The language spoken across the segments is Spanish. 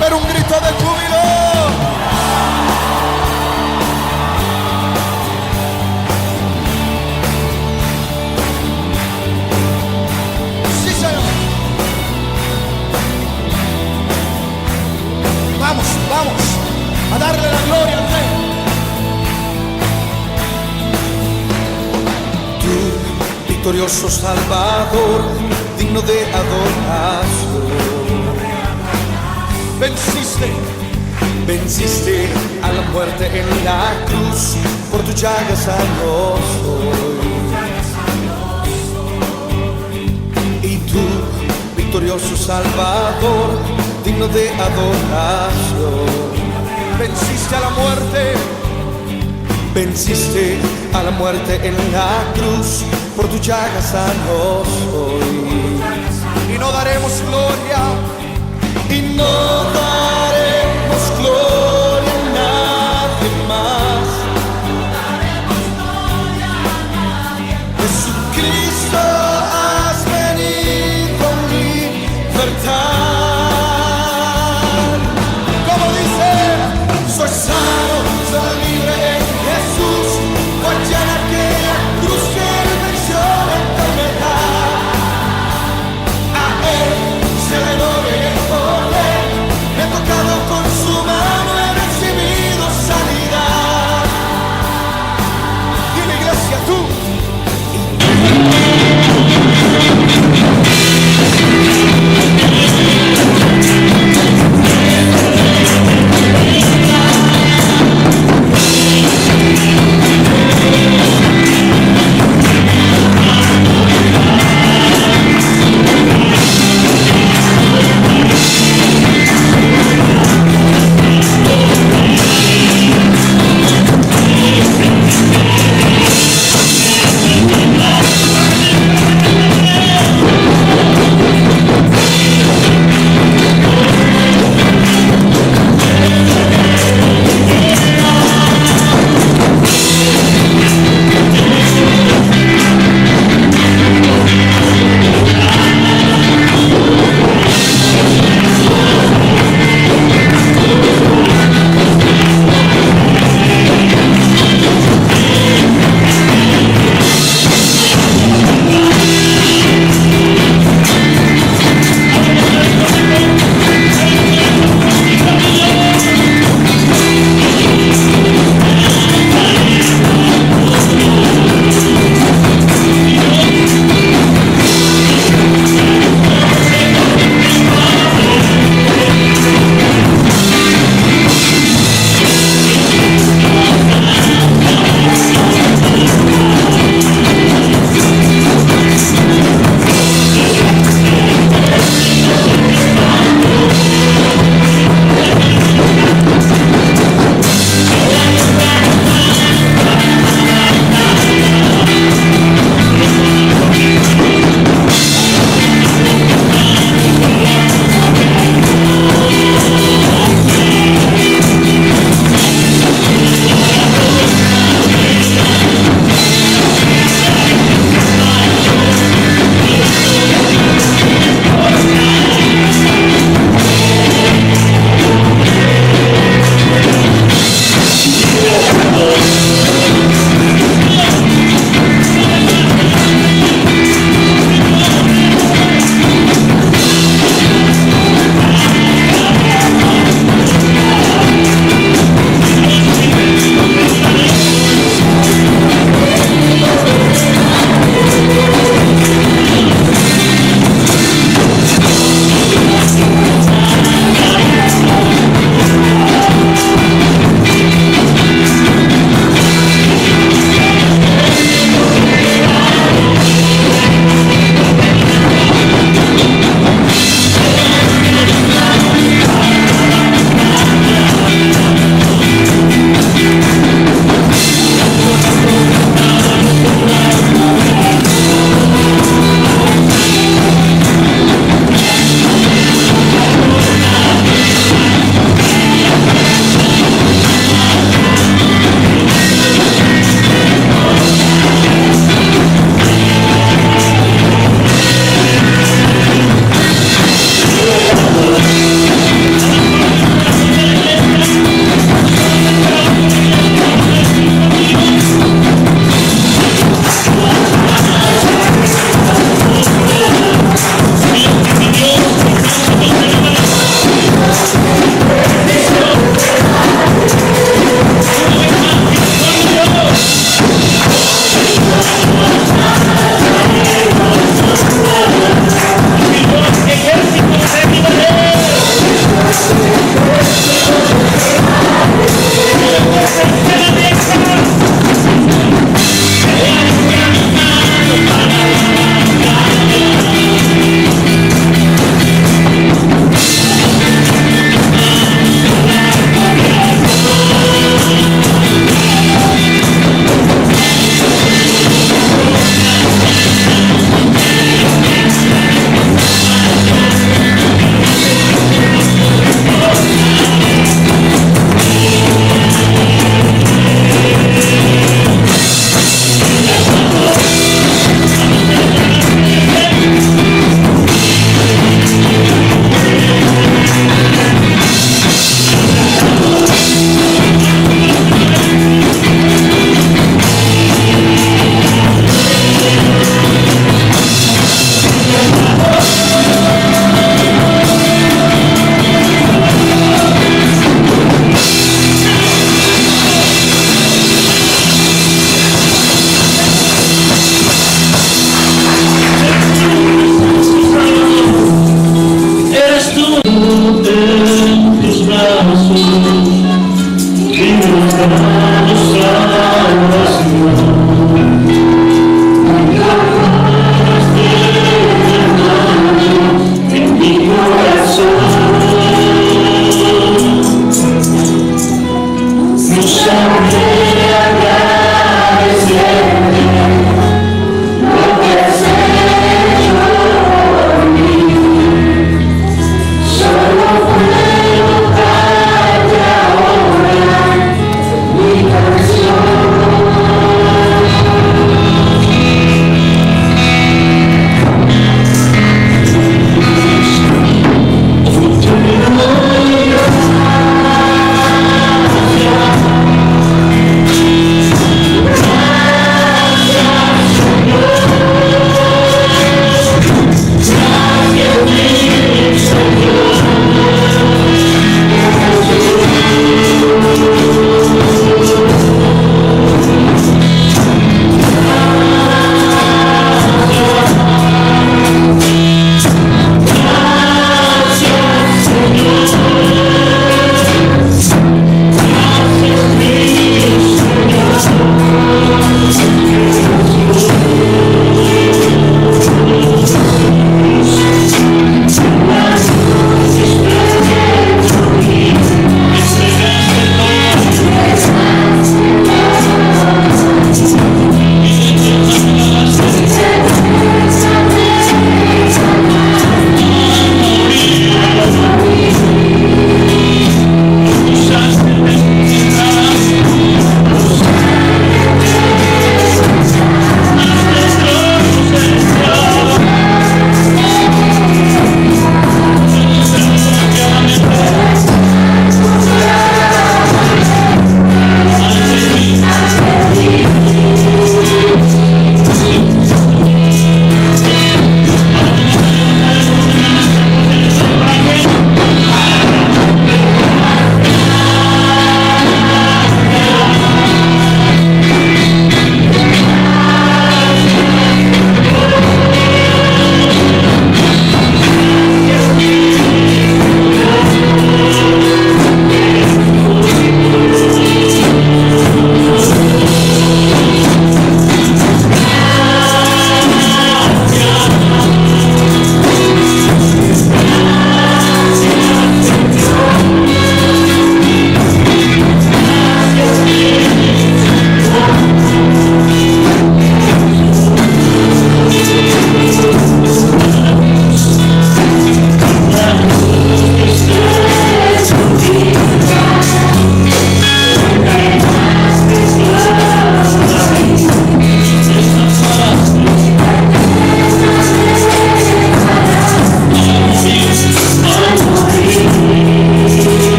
haber un grito de júbilo. Sí, Señor. Vamos, vamos a darle la gloria al Rey. Tú, victorioso Salvador, digno de adoración. Venciste a la muerte en la cruz, por tu llaga sano soy. Y tú, victorioso Salvador, digno de adoración. Venciste a la muerte en la cruz, por tu llaga sano soy. Y no daremos gloria, y no daremos gloria a nadie más. Jesucristo, has venido a libertar. Como dice, soy sano, soy libre en Jesús. Voy a llenar aquella cruz que Él venció la enfermedad. A Él se le gloria.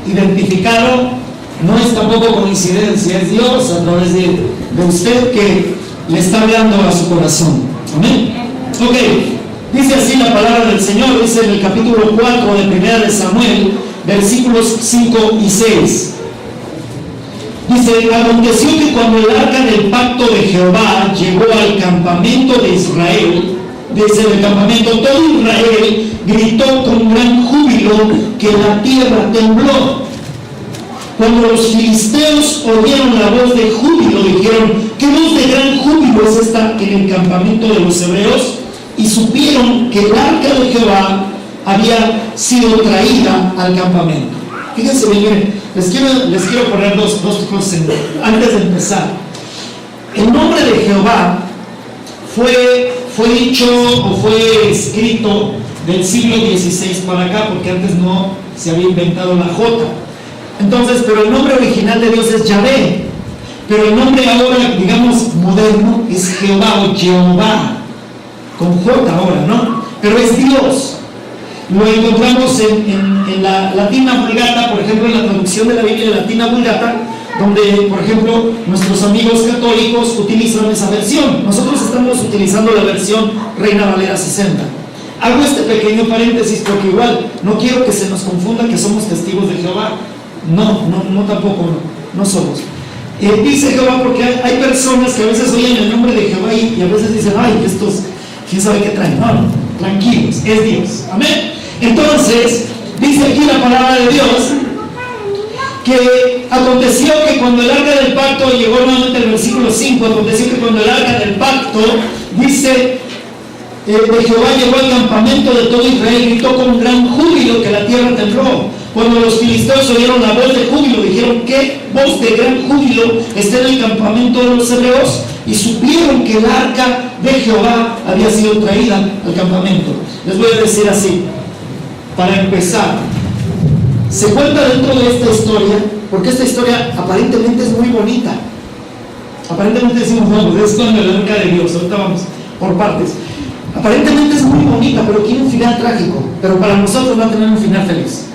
Identificado, no es tampoco coincidencia, es Dios a través de usted que le está hablando a su corazón. Amén. Ok, dice así la palabra del Señor, dice en el capítulo 4 de 1 de Samuel, versículos 5 y 6. Dice: aconteció que cuando el arca del pacto de Jehová llegó al campamento de Israel, desde el campamento todo Israel gritó con gran júbilo que la tierra tembló. Cuando los filisteos oyeron la voz de júbilo, dijeron: ¿qué voz de gran júbilo es esta en el campamento de los hebreos? Y supieron que el arca de Jehová había sido traída al campamento. Fíjense bien, miren, les quiero poner dos cosas antes de empezar. El nombre de Jehová fue dicho o fue escrito del siglo XVI para acá, porque antes no se había inventado la J. Entonces, pero el nombre original de Dios es Yahvé, pero el nombre ahora, digamos, moderno es Jehová o Jehová, con J ahora, ¿no? Pero es Dios. Lo encontramos en la Latina Vulgata, por ejemplo, en la traducción de la Biblia Latina Vulgata, donde, por ejemplo, nuestros amigos católicos utilizan esa versión. Nosotros estamos utilizando la versión Reina Valera 60. Hago este pequeño paréntesis porque igual no quiero que se nos confunda que somos testigos de Jehová. No tampoco, no somos. Dice Jehová porque hay personas que a veces oyen el nombre de Jehová y a veces dicen: ay, estos, quién sabe qué traen. No, tranquilos, es Dios. Amén. Entonces, dice aquí la palabra de Dios que aconteció que cuando el arca del pacto, llegó nuevamente el versículo 5, aconteció que cuando el arca del pacto, dice, de Jehová llegó al campamento de todo Israel, gritó con gran júbilo que la tierra tembló. Cuando los filisteos oyeron la voz de júbilo, dijeron: ¿qué voz de gran júbilo está en el campamento de los hebreos? Y supieron que el arca de Jehová había sido traída al campamento. Les voy a decir así, para empezar, se cuenta dentro de esta historia, porque esta historia aparentemente es muy bonita. Aparentemente decimos: no, pues es con el arca de Dios. Ahorita vamos por partes. Aparentemente es muy bonita, pero tiene un final trágico. Pero para nosotros va a tener un final feliz.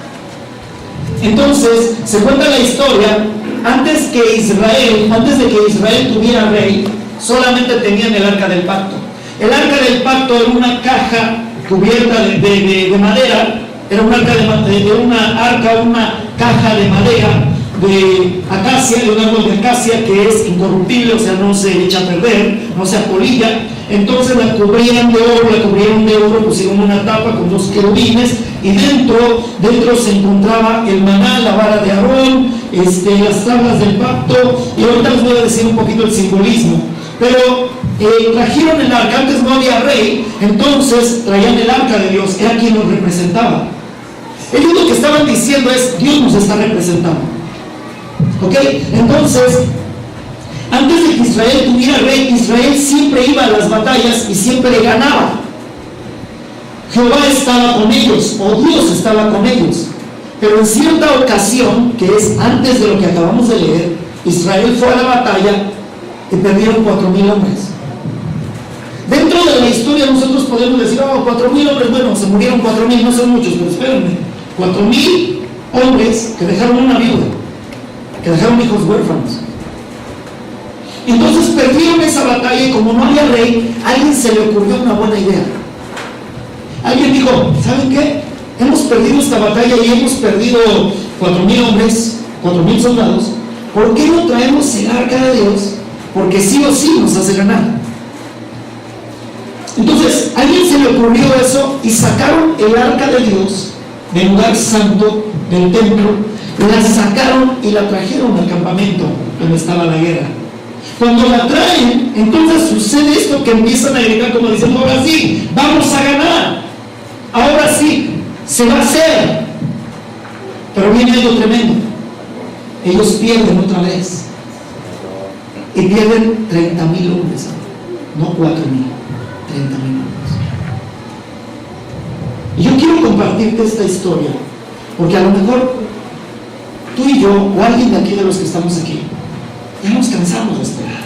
Entonces, se cuenta la historia, antes de que Israel tuviera rey, solamente tenían el arca del pacto. El arca del pacto era una caja cubierta de madera, era una caja de madera de acacia, de un árbol de acacia que es incorruptible, o sea, no se echa a perder, no se apolilla. Entonces la cubrieron de oro, pusieron una tapa con dos querubines, y dentro se encontraba el maná, la vara de Aarón, las tablas del pacto, y ahorita les voy a decir un poquito el simbolismo. Pero trajeron el arca, antes no había rey, entonces traían el arca de Dios, era quien nos representaba. Ellos lo que estaban diciendo es: Dios nos está representando. ¿Ok? Entonces, antes de que Israel tuviera rey, Israel siempre iba a las batallas y siempre ganaba. Jehová estaba con ellos, o Dios estaba con ellos. Pero en cierta ocasión, que es antes de lo que acabamos de leer, Israel fue a la batalla y perdieron 4,000 hombres. Dentro de la historia nosotros podemos decir: 4,000 hombres, bueno, se murieron 4,000, no son muchos, pero espérenme, 4,000 hombres que dejaron una viuda, que dejaron hijos huérfanos. Entonces perdieron esa batalla, y como no había rey, a alguien se le ocurrió una buena idea. Alguien dijo: ¿saben qué? Hemos perdido esta batalla y hemos perdido 4,000 hombres, 4,000 soldados. ¿Por qué no traemos el arca de Dios? Porque sí o sí nos hace ganar. Entonces, a alguien se le ocurrió eso y sacaron el arca de Dios del lugar santo del templo la sacaron y la trajeron al campamento donde estaba la guerra. Cuando la traen, entonces sucede esto, que empiezan a gritar como diciendo: ahora sí, vamos a ganar, ahora sí, se va a hacer. Pero viene algo tremendo. Ellos pierden otra vez, y pierden 30,000 hombres, no 4,000, 30,000 hombres. Y yo quiero compartirte esta historia, porque a lo mejor tú y yo, o alguien de aquí de los que estamos aquí, ya nos cansamos de esperar.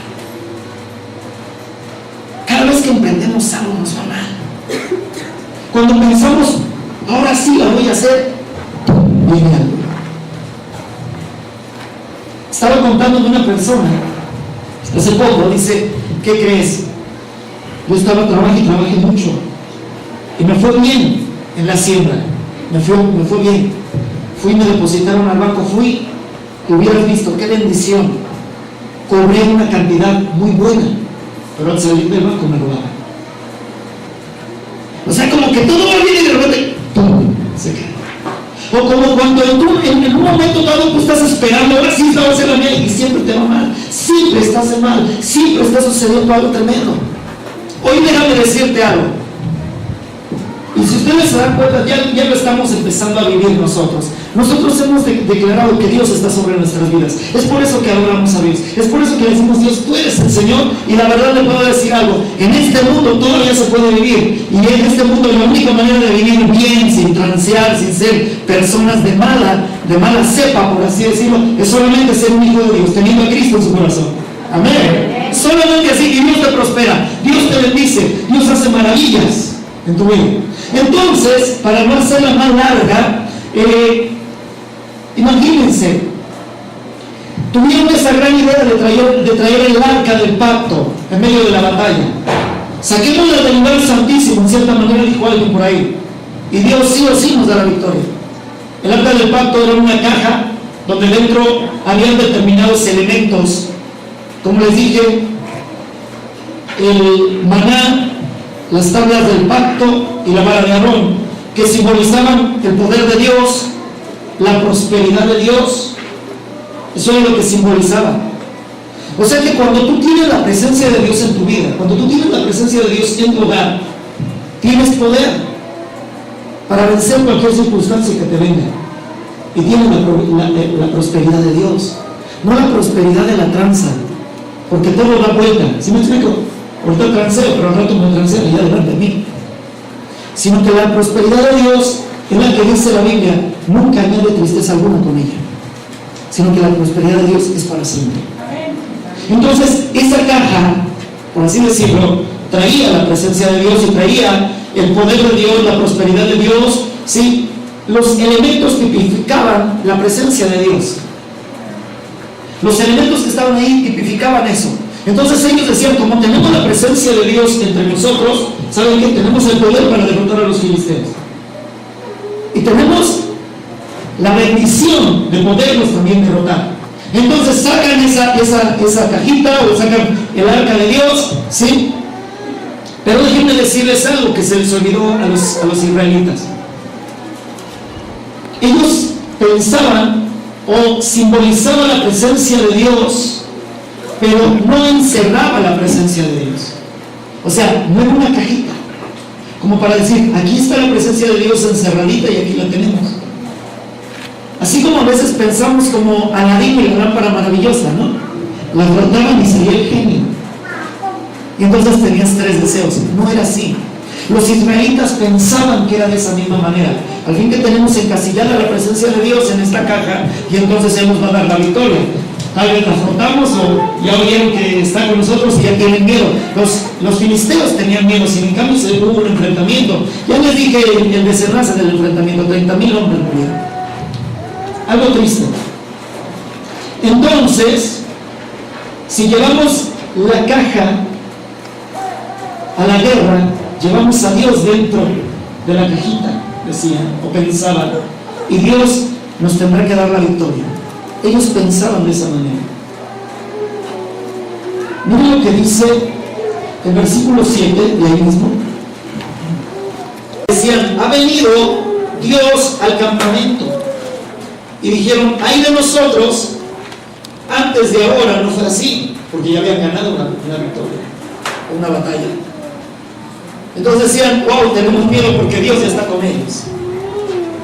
Cada vez que emprendemos algo nos va mal. Cuando pensamos: ahora sí la voy a hacer, viene algo. Estaba contando de una persona hace poco, dice: ¿qué crees? Yo estaba trabajando mucho, y me fue bien en la siembra, me fue bien. Fui, me depositaron al banco, hubieras visto qué bendición. Cobré una cantidad muy buena, pero al salir del banco me robaban. O sea, como que todo va bien y de repente ¡pum!, se cae. O como cuando en un momento dado tú estás esperando: ahora sí va a ser la mía, y siempre te va mal, siempre estás mal, siempre está sucediendo algo tremendo. Hoy déjame decirte algo. Y si ustedes se dan cuenta, ya lo estamos empezando a vivir nosotros. Nosotros hemos declarado que Dios está sobre nuestras vidas. Es por eso que adoramos a Dios. Es por eso que le decimos: Dios, tú eres el Señor. Y la verdad, le puedo decir algo: en este mundo todavía se puede vivir. Y en este mundo la única manera de vivir bien, sin transear, sin ser personas de mala cepa, por así decirlo, es solamente ser un hijo de Dios, teniendo a Cristo en su corazón. Amén. Solamente así, y Dios te prospera, Dios te bendice, Dios hace maravillas en tu vida. Entonces, para no hacerla más larga, imagínense, tuvieron esa gran idea de traer el arca del pacto en medio de la batalla. Saquémosla del lugar santísimo, en cierta manera dijo alguien por ahí, y Dios sí o sí nos da la victoria. El arca del pacto era una caja donde dentro habían determinados elementos, como les dije, el maná, las tablas del pacto y la vara de Aarón, que simbolizaban el poder de Dios, la prosperidad de Dios. Eso es lo que simbolizaba. O sea que cuando tú tienes la presencia de Dios en tu vida, cuando tú tienes la presencia de Dios en tu hogar, tienes poder para vencer cualquier circunstancia que te venga. Y tienes la prosperidad de Dios, no la prosperidad de la tranza, porque todo da vuelta. ¿Sí me explico? Ahorita transeo, pero al rato me transeo y ya delante de mí. Sino que la prosperidad de Dios es la que dice la Biblia: nunca añade tristeza alguna con ella, sino que la prosperidad de Dios es para siempre. Entonces, esa caja, por así decirlo, traía la presencia de Dios y traía el poder de Dios, la prosperidad de Dios, ¿sí? Los elementos tipificaban la presencia de Dios. Los elementos que estaban ahí tipificaban eso. Entonces ellos decían: como tenemos la presencia de Dios entre nosotros, ¿saben qué? Tenemos el poder para derrotar a los filisteos. Y tenemos la bendición de poderlos también derrotar. Entonces sacan esa cajita, o sacan el arca de Dios, ¿sí? Pero déjenme decirles algo que se les olvidó a los israelitas. Ellos pensaban o simbolizaban la presencia de Dios, pero no encerraba la presencia de Dios. O sea, no era una cajita, como para decir: aquí está la presencia de Dios encerradita y aquí la tenemos. Así como a veces pensamos como Aladín y la lámpara maravillosa, ¿no? La frotaban y salía el genio, y entonces tenías 3 deseos. No era así. Los israelitas pensaban que era de esa misma manera. Al fin que tenemos encasillada la presencia de Dios en esta caja, y entonces Él nos va a dar la victoria. Tal vez la frotamos, o ya oyeron que está con nosotros y ya tienen miedo. Los filisteos tenían miedo, sin en cambio se hubo un enfrentamiento. Ya les dije el desenlace del enfrentamiento: 30,000 hombres murieron. Algo triste. Entonces, si llevamos la caja a la guerra, llevamos a Dios dentro de la cajita, decían o pensaban, y Dios nos tendrá que dar la victoria. Ellos pensaban de esa manera. Miren lo que dice el versículo 7 de ahí mismo. Decían: ha venido Dios al campamento. y dijeron, ay de nosotros, antes de ahora no fue así, porque ya habían ganado una victoria, una batalla. Entonces decían, wow, tenemos miedo porque Dios ya está con ellos.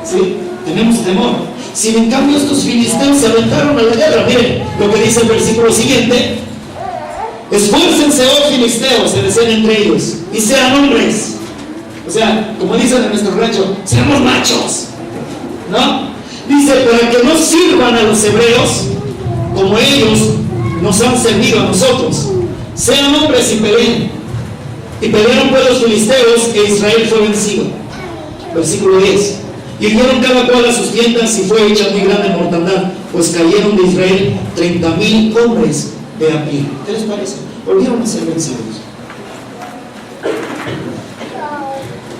¿Sí? Tenemos temor. Si en cambio estos filisteos se aventaron a la guerra, miren lo que dice el versículo siguiente: esfuércense, oh filisteos, se decían entre ellos, y sean hombres. O sea, como dicen en nuestro rancho, seamos machos, ¿no? Dice, para que no sirvan a los hebreos como ellos nos han servido a nosotros. Sean hombres y peleen. Y pelearon pues los filisteos, e Israel fue vencido. Versículo 10. Y hirieron cada cual a sus tiendas, y fue hecha muy grande mortandad, pues cayeron de Israel 30,000 hombres de a pie. ¿Qué les parece? Volvieron a ser vencidos.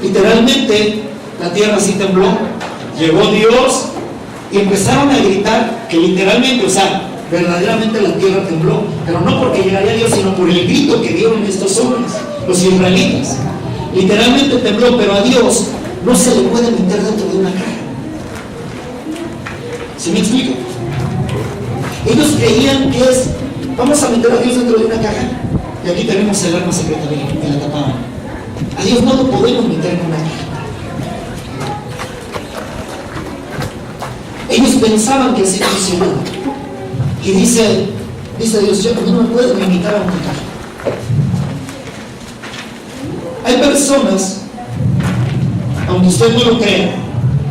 Literalmente la tierra sí tembló. Llegó Dios y empezaron a gritar que literalmente, o sea, verdaderamente la tierra tembló, pero no porque llegaría Dios, sino por el grito que dieron estos hombres, los israelitas. Literalmente tembló, pero a Dios no se le puede meter dentro de una caja. ¿Sí me explico? Ellos creían que es, vamos a meter a Dios dentro de una caja, y aquí tenemos el arma secreta que la tapaban. A Dios no lo podemos meter en una caja. Ellos pensaban que así funcionaba. Y dice Dios, yo no me puedo limitar a una caja. Hay personas, aunque usted no lo crea,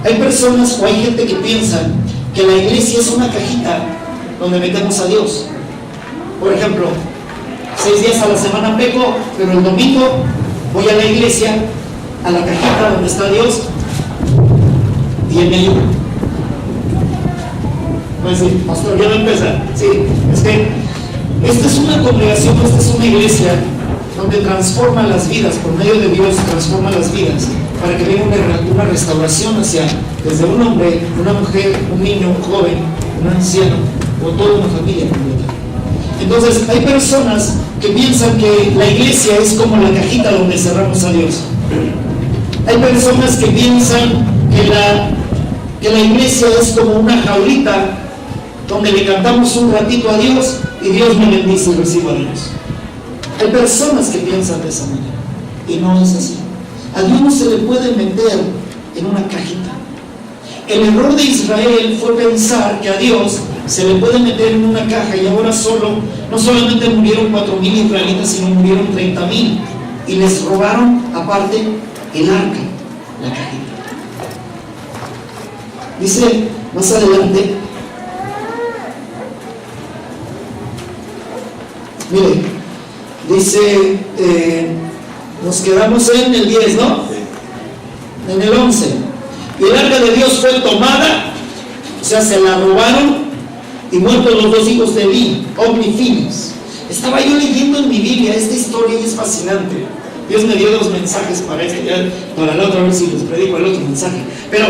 hay personas o hay gente que piensa que la iglesia es una cajita donde metemos a Dios. Por ejemplo, 6 días a la semana peco, pero el domingo voy a la iglesia, a la cajita donde está Dios, y Él me ayuda. Pues sí, pastor, ya va a empezar. Sí, es que esta es una congregación, esta es una iglesia donde transforma las vidas, por medio de Dios transforma las vidas, para que venga una restauración hacia, desde un hombre, una mujer, un niño, un joven, un anciano, o toda una familia completa. Entonces, hay personas que piensan que la iglesia es como la cajita donde cerramos a Dios. Hay personas que piensan que la iglesia es como una jaulita donde le cantamos un ratito a Dios y Dios me bendice y recibo a Dios. Hay personas que piensan de esa manera y no es así. A Dios no se le puede meter en una cajita. El error de Israel fue pensar que a Dios se le puede meter en una caja, y ahora no solamente murieron 4,000 israelitas, sino murieron 30,000, y les robaron aparte el arca, la cajita. Dice más adelante, mire, dice, nos quedamos en el 10, ¿no? En el 11. Y el arca de Dios fue tomada, o sea, se la robaron, y muertos los 2 hijos de Eli, Ofni y Fineas. Estaba yo leyendo en mi Biblia esta historia y es fascinante. Dios me dio 2 mensajes para la otra vez, si les predico el otro mensaje. Pero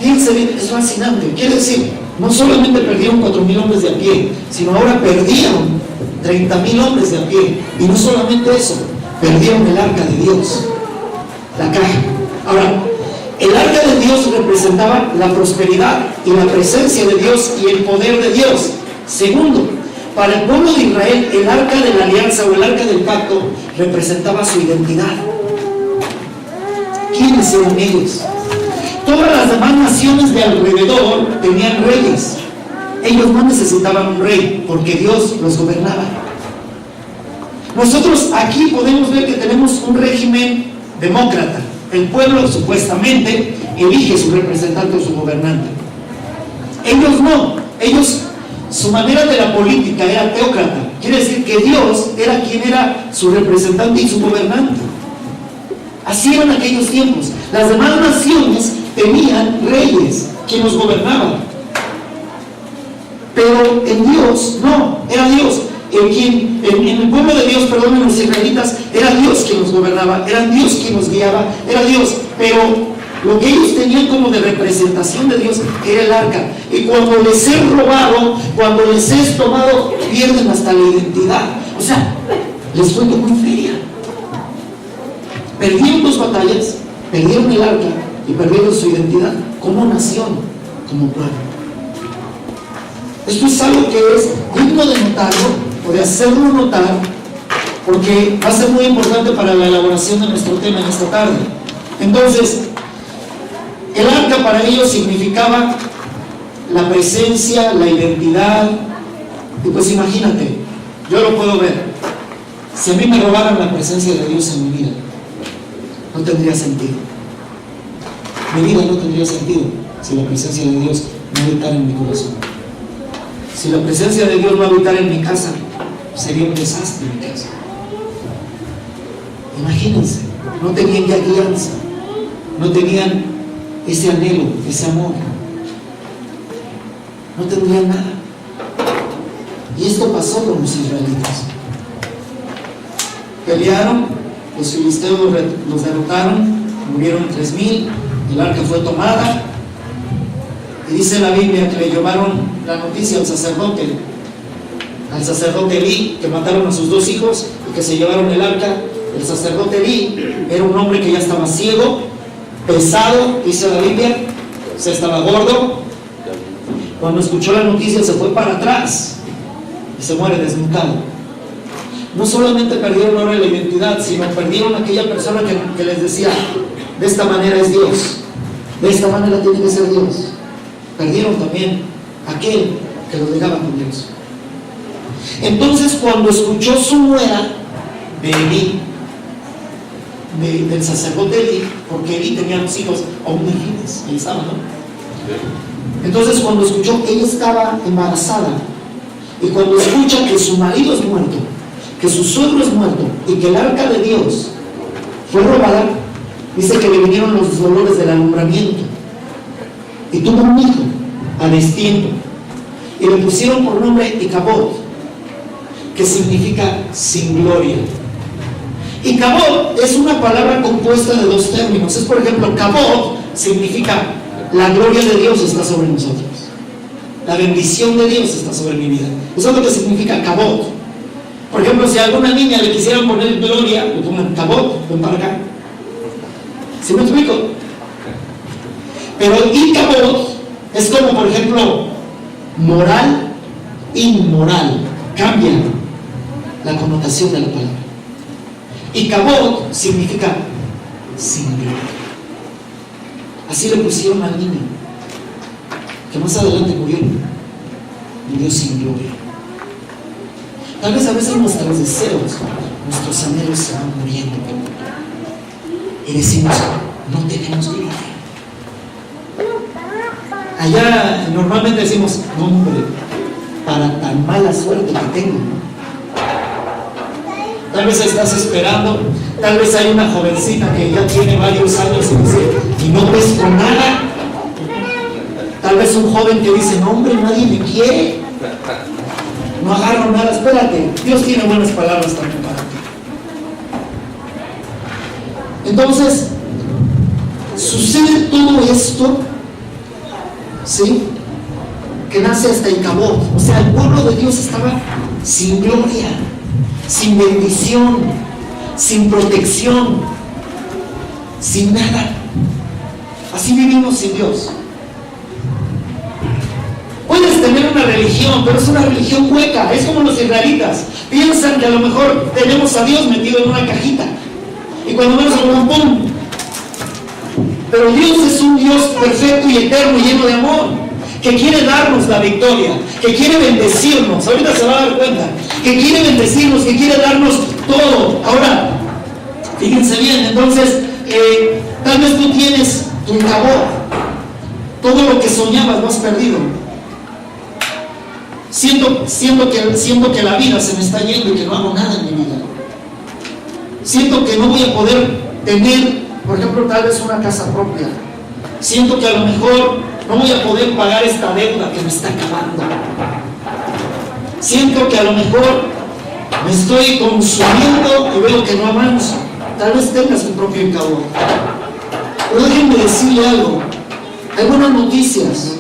fíjense bien, es fascinante. Quiere decir, no solamente perdieron 4,000 hombres de a pie, sino ahora perdieron 30,000 hombres de a pie. Y no solamente eso, perdieron el arca de Dios, la caja. Ahora, el arca de Dios representaba la prosperidad y la presencia de Dios y el poder de Dios. Segundo, para el pueblo de Israel, el arca de la alianza o el arca del pacto representaba su identidad. ¿Quiénes eran ellos? Todas las demás naciones de alrededor tenían reyes. Ellos no necesitaban un rey porque Dios los gobernaba. Nosotros aquí podemos ver que tenemos un régimen demócrata. El pueblo supuestamente elige su representante o su gobernante. Ellos no. Su manera de la política era teócrata. Quiere decir que Dios era quien era su representante y su gobernante. Así eran aquellos tiempos. Las demás naciones tenían reyes que los gobernaban. Pero en Dios, no, era Dios. En el pueblo de Dios, en los israelitas, era Dios quien los gobernaba, era Dios quien los guiaba, era Dios. Pero lo que ellos tenían como de representación de Dios era el arca. Y cuando les es robado, cuando les es tomado, pierden hasta la identidad. O sea, les fue como en feria. Perdieron 2 batallas, perdieron el arca y perdieron su identidad como nación, como pueblo. Esto es algo que es digno de notarlo o de hacerlo notar, porque va a ser muy importante para la elaboración de nuestro tema en esta tarde. Entonces, el arca para ellos significaba la presencia, la identidad. Y pues imagínate, yo lo puedo ver. Si a mí me robaran la presencia de Dios en mi vida, no tendría sentido. Mi vida no tendría sentido si la presencia de Dios no habitara en mi corazón. Si la presencia de Dios no habitara en mi casa, sería un desastre en mi casa. Imagínense, no tenían ya guianza, no tenían ese anhelo, ese amor, no tendrían nada. Y esto pasó con los israelitas. Pelearon, los filisteos los derrotaron, murieron 3,000, el arca fue tomada, y dice la Biblia que le llevaron la noticia al sacerdote Elí, que mataron a sus 2 hijos y que se llevaron el arca. El sacerdote Elí era un hombre que ya estaba ciego, pesado, dice la Biblia, o sea, estaba gordo. Cuando escuchó la noticia se fue para atrás y se muere desnucado. No solamente perdieron ahora la identidad, sino perdieron aquella persona que les decía, de esta manera es Dios, de esta manera tiene que ser Dios. Perdieron también aquel que los dejaba con Dios. Entonces, cuando escuchó su nuera de Elí, del sacerdote Elí, porque Elí tenía 2 hijos omnígenes, ahí estaba, ¿no? Entonces, cuando escuchó, ella estaba embarazada, y cuando escucha que su marido es muerto, que su suegro es muerto, y que el arca de Dios fue robada, dice que le vinieron los dolores del alumbramiento, y tuvo un hijo a destiempo, y le pusieron por nombre Icabod, que significa sin gloria. Icabod es una palabra compuesta de 2 términos. Es, por ejemplo, Cabod significa la gloria de Dios está sobre nosotros, la bendición de Dios está sobre mi vida. Eso es lo que significa Cabod. Por ejemplo, si a alguna niña le quisieran poner gloria, le pongan Cabod, ven para acá. ¿Sí me explico? Pero Icabod es como, por ejemplo, moral, inmoral. Cambia la connotación de la palabra. Icabod significa sin gloria. Así le pusieron al niño, que más adelante murió sin gloria. Tal vez a veces nuestros deseos, nuestros anhelos se van muriendo, y decimos, no tenemos gloria. Allá normalmente decimos, hombre, para tan mala suerte que tengo. Tal vez estás esperando, tal vez hay una jovencita que ya tiene varios años y dice, y no pesco nada. Tal vez un joven que dice, no hombre, nadie me quiere, no agarro nada. Espérate, Dios tiene buenas palabras también para ti. Entonces, sucede todo esto, ¿sí?, que nace hasta Icabod. O sea, el pueblo de Dios estaba sin gloria, sin bendición, sin protección, sin nada. Así vivimos sin Dios. Puedes tener una religión, pero es una religión hueca. Es como los israelitas. Piensan que a lo mejor tenemos a Dios metido en una cajita, y cuando menos un ¡pum! Pero Dios es un Dios perfecto y eterno y lleno de amor, que quiere darnos la victoria, que quiere bendecirnos. Ahorita se va a dar cuenta que quiere bendecirnos, que quiere darnos todo. Ahora, fíjense bien, entonces, tal vez tú tienes tu Icabod, todo lo que soñabas lo has perdido. Siento que la vida se me está yendo y que no hago nada en mi vida. Siento que no voy a poder tener, por ejemplo, tal vez una casa propia. Siento que a lo mejor no voy a poder pagar esta deuda que me está acabando. Siento que a lo mejor me estoy consumiendo y veo que no avanzo. Tal vez tengas tu propio Icabod. Pero déjenme decirle algo. Hay buenas noticias.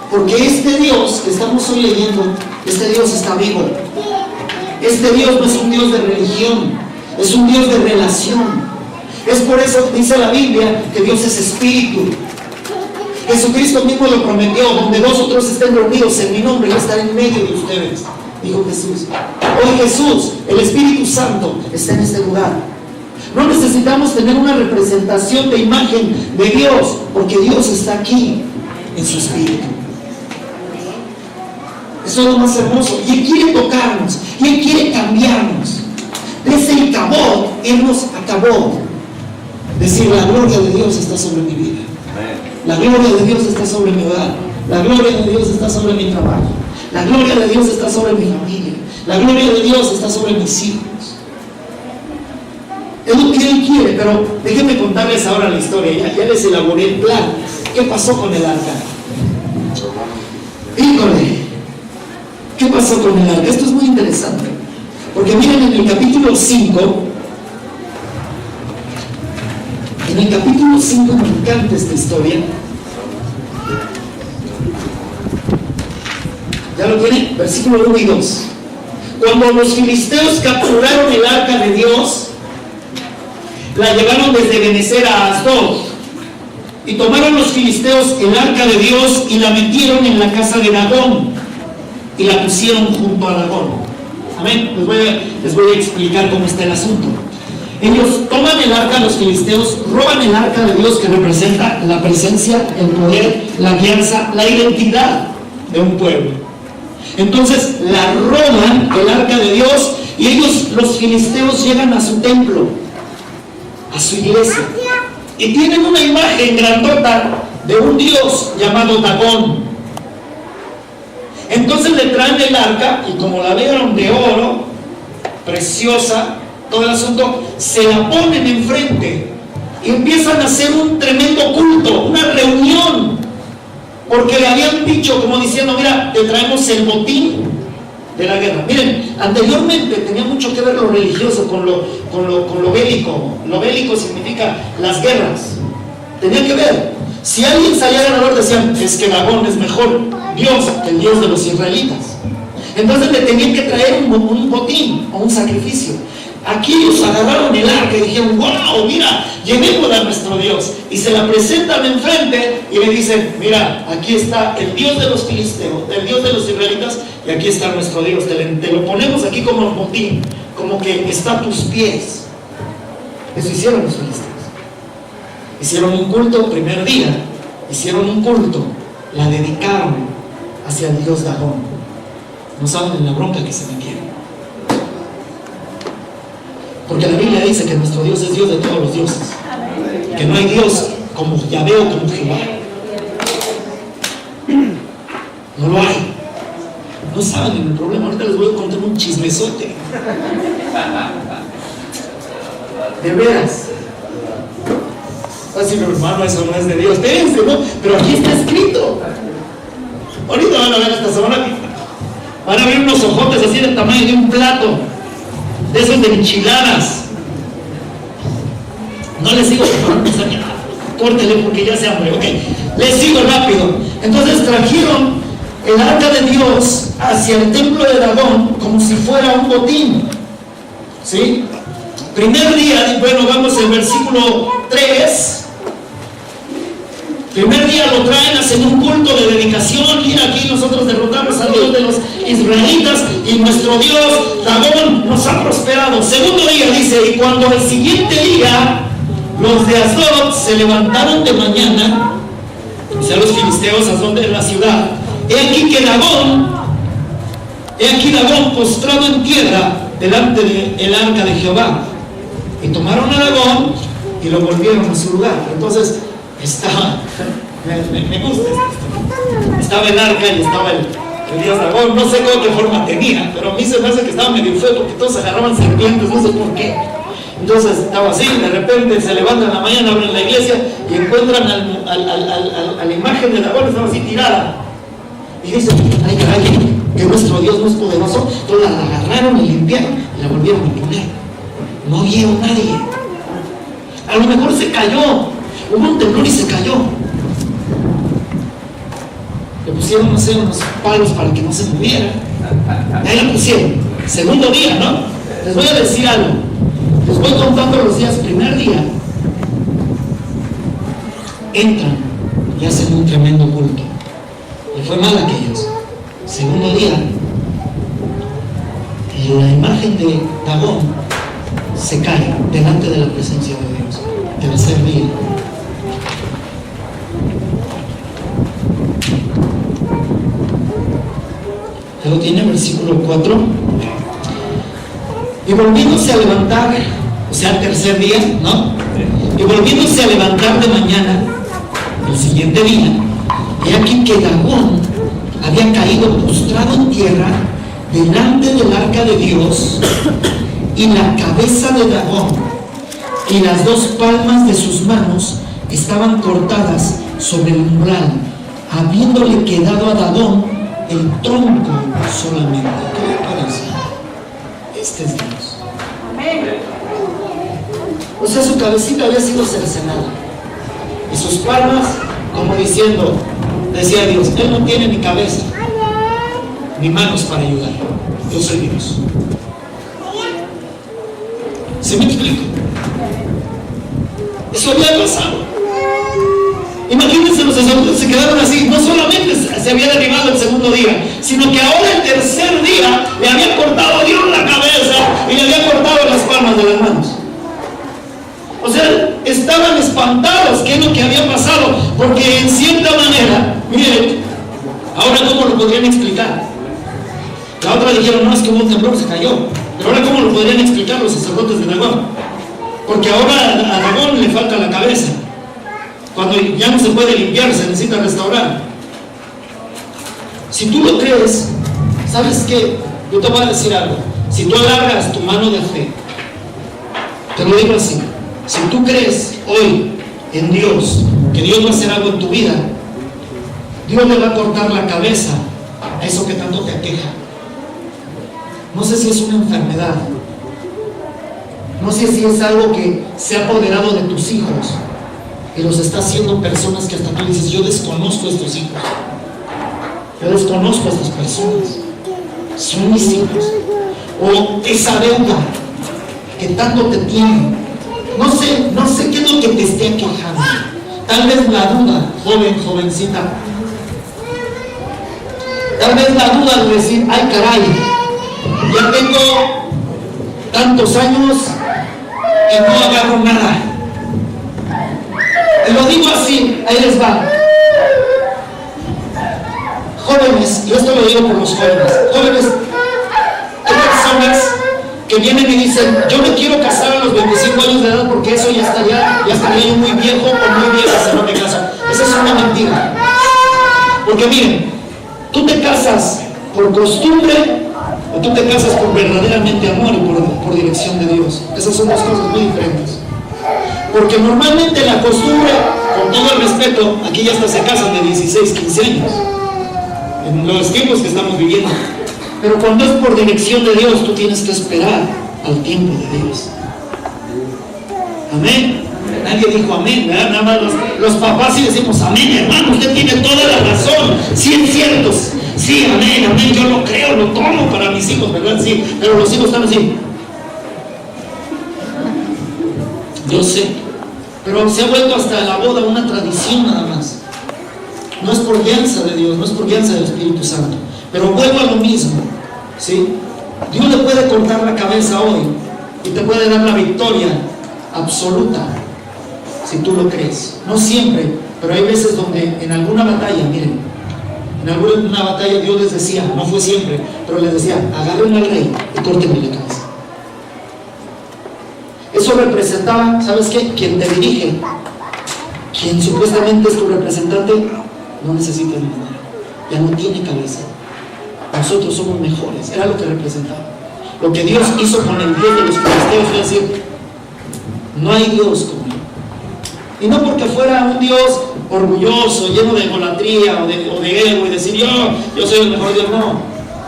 Porque este Dios que estamos hoy leyendo, este Dios está vivo. Este Dios no es un Dios de religión, es un Dios de relación. Es por eso que dice la Biblia que Dios es espíritu. Jesucristo mismo lo prometió: donde 2 o 3 estén reunidos en mi nombre, yo estaré en medio de ustedes, dijo Jesús. Hoy Jesús, el Espíritu Santo, está en este lugar. No necesitamos tener una representación de imagen de Dios, porque Dios está aquí en su Espíritu. Eso es lo más hermoso. Y Él quiere tocarnos, y Él quiere cambiarnos. Desde el cabot, Él nos acabó. Decir: la gloria de Dios está sobre mi vida. La gloria de Dios está sobre mi hogar. La gloria de Dios está sobre mi trabajo. La gloria de Dios está sobre mi familia. La gloria de Dios está sobre mis hijos. Es lo que Él quiere. Pero déjenme contarles ahora la historia. Ya les elaboré el plan. ¿Qué pasó con el arca? Híjole, ¿qué pasó con el arca? Esto es muy interesante, porque miren, en el capítulo 5, me encanta esta historia. ¿Ya lo tienen? Versículo 1 y 2. Cuando los filisteos capturaron el arca de Dios, la llevaron desde Benecer a Asdod, y tomaron los filisteos el arca de Dios y la metieron en la casa de Dagón y la pusieron junto a Dagón. Amén. Les voy a explicar cómo está el asunto. Ellos toman el arca, los filisteos roban el arca de Dios, que representa la presencia, el poder, la alianza, la identidad de un pueblo. Entonces la roban, el arca de Dios, y ellos, los filisteos, llegan a su templo, a su iglesia, y tienen una imagen grandota de un dios llamado Dagón. Entonces le traen el arca, y como la vieron de oro, preciosa, todo el asunto, se la ponen enfrente y empiezan a hacer un tremendo culto, una reunión, porque le habían dicho, como diciendo: mira, te traemos el botín de la guerra. Miren, anteriormente tenía mucho que ver lo religioso con lo bélico. Lo bélico significa las guerras. Tenía que ver. Si alguien salía ganador, decían: es que Dagón es mejor Dios que el Dios de los israelitas. Entonces le tenían que traer un botín o un sacrificio. Aquí ellos agarraron el arca y dijeron: wow, mira, llevémosla a nuestro Dios. Y se la presentan enfrente y le dicen: mira, aquí está el Dios de los filisteos, el Dios de los israelitas, y aquí está nuestro Dios. Te lo ponemos aquí como botín, como que está a tus pies. Eso hicieron los filisteos. Hicieron un culto primer día, hicieron un culto, la dedicaron hacia el Dios Dagón. No saben en la bronca que se metieron. Porque la Biblia dice que nuestro Dios es Dios de todos los dioses, que no hay Dios como Yahvé o como Jehová. No lo hay. No saben el problema. Ahorita les voy a contar un chismesote. De veras. Así, pero hermano, eso no es de Dios. Espérense, ¿no? Pero aquí está escrito. Ahorita van a ver esta semana. Van a ver unos ojotes así del tamaño de un plato, de esos de enchiladas. No les sigo, córtele porque ya se hambre. Ok, les sigo rápido. Entonces trajeron el arca de Dios hacia el templo de Dagón como si fuera un botín. ¿Sí? Primer día, bueno, vamos al versículo 3. Primer día lo traen, hacen un culto de dedicación. Mira, aquí nosotros derrotamos al Dios de los israelitas y nuestro Dios Dagón nos ha prosperado. Segundo día dice: y cuando el siguiente día los de Asdod se levantaron de mañana, o sea, los filisteos, Asdod es la ciudad, he aquí Dagón postrado en tierra delante del arca de Jehová. Y tomaron a Dagón y lo volvieron a su lugar. Entonces estaba, me gusta esto. Estaba el arca y estaba el dios Dagón. No sé qué forma tenía, pero a mí se me hace que estaba medio feo porque todos agarraban serpientes, no sé por qué. Entonces estaba así, de repente se levantan en la mañana, abren la iglesia y encuentran a la imagen de Dagón, estaba así tirada. Y dicen: ay caray, que nuestro Dios no es poderoso. Entonces la agarraron y limpiaron y la volvieron a limpiar. No vieron nadie. A lo mejor se cayó. Hubo un temblor y se cayó. Le pusieron, no sé, unos palos para que no se moviera. Ahí la pusieron. Segundo día, ¿no? Les voy a decir algo. Les voy contando los días. Primer día, entran y hacen un tremendo culto. Y fue mal aquellos. Segundo día, la imagen de Dagón se cae delante de la presencia de Dios. Tercer día. Luego tiene versículo 4. Y volviéndose a levantar, o sea, el tercer día, ¿no? Y volviéndose a levantar de mañana, el siguiente día, he aquí que Dagón había caído postrado en tierra delante del arca de Dios, y la cabeza de Dagón y las dos palmas de sus manos estaban cortadas sobre el umbral, habiéndole quedado a Dagón el tronco solamente. ¿Qué le parece? Este es Dios. O sea, su cabecita había sido cercenada y sus palmas, como diciendo, decía Dios, Él no tiene ni cabeza ni manos para ayudar. Yo soy Dios. ¿Sí me explico? Eso había pasado. Imagínense, los sacerdotes se quedaron así. No solamente se había derribado el segundo día, sino que ahora el tercer día le había cortado a Dios la cabeza y le había cortado las palmas de las manos. O sea, estaban espantados. ¿Qué es lo que había pasado? Porque en cierta manera, miren, ahora cómo lo podrían explicar. La otra dijeron, no, es que hubo un temblor, se cayó. Pero ahora cómo lo podrían explicar los sacerdotes de Dagón. Porque ahora a Dagón le falta la cabeza. Cuando ya no se puede limpiar, se necesita restaurar. Si tú lo crees, ¿sabes qué? Yo te voy a decir algo. Si tú alargas tu mano de fe, te lo digo así, si tú crees hoy en Dios, que Dios va a hacer algo en tu vida, Dios le va a cortar la cabeza a eso que tanto te aqueja. No sé si es una enfermedad, no sé si es algo que se ha apoderado de tus hijos y los está haciendo personas que hasta tú dices, yo desconozco a estos hijos, yo desconozco a estas personas, son mis hijos. O esa deuda que tanto te tiene, no sé qué es lo que te esté aquejando. Tal vez la duda, jovencita, tal vez la duda de decir, ay caray, ya tengo tantos años y no agarro nada. Y lo digo así, ahí les va. Jóvenes, y esto lo digo por los jóvenes, hay personas que vienen y dicen, yo me quiero casar a los 25 años de edad porque eso ya estaría yo muy viejo o muy vieja si no me caso. Esa es una mentira. Porque miren, tú te casas por costumbre o tú te casas por verdaderamente amor y por dirección de Dios. Esas son dos cosas muy diferentes. Porque normalmente la costumbre, con todo el respeto, aquí ya hasta se casan de 16, 15 años, en los tiempos que estamos viviendo. Pero cuando es por dirección de Dios, tú tienes que esperar al tiempo de Dios. Amén. Nadie dijo amén, ¿verdad? Nada más los papás sí decimos amén, hermano, usted tiene toda la razón. Sí, es cierto. Sí, amén, yo lo creo, lo tomo para mis hijos, ¿verdad? Sí, pero los hijos están así. Yo sé, pero se ha vuelto hasta la boda una tradición nada más. No es por guianza de Dios, no es por guianza del Espíritu Santo. Pero vuelvo a lo mismo, ¿sí? Dios le puede cortar la cabeza hoy y te puede dar la victoria absoluta, si tú lo crees. No siempre, pero hay veces donde en alguna batalla, miren, en alguna batalla Dios les decía, no fue siempre, pero les decía, agarren al rey y córtenme la cabeza. Eso representaba, ¿sabes qué? Quien te dirige, quien supuestamente es tu representante, no necesita nada, ya no tiene cabeza. Nosotros somos mejores, era lo que representaba. Lo que Dios hizo con el Dios de los filisteos fue decir, no hay Dios como él. Y no porque fuera un Dios orgulloso, lleno de idolatría o de ego y decir yo soy el mejor Dios, no.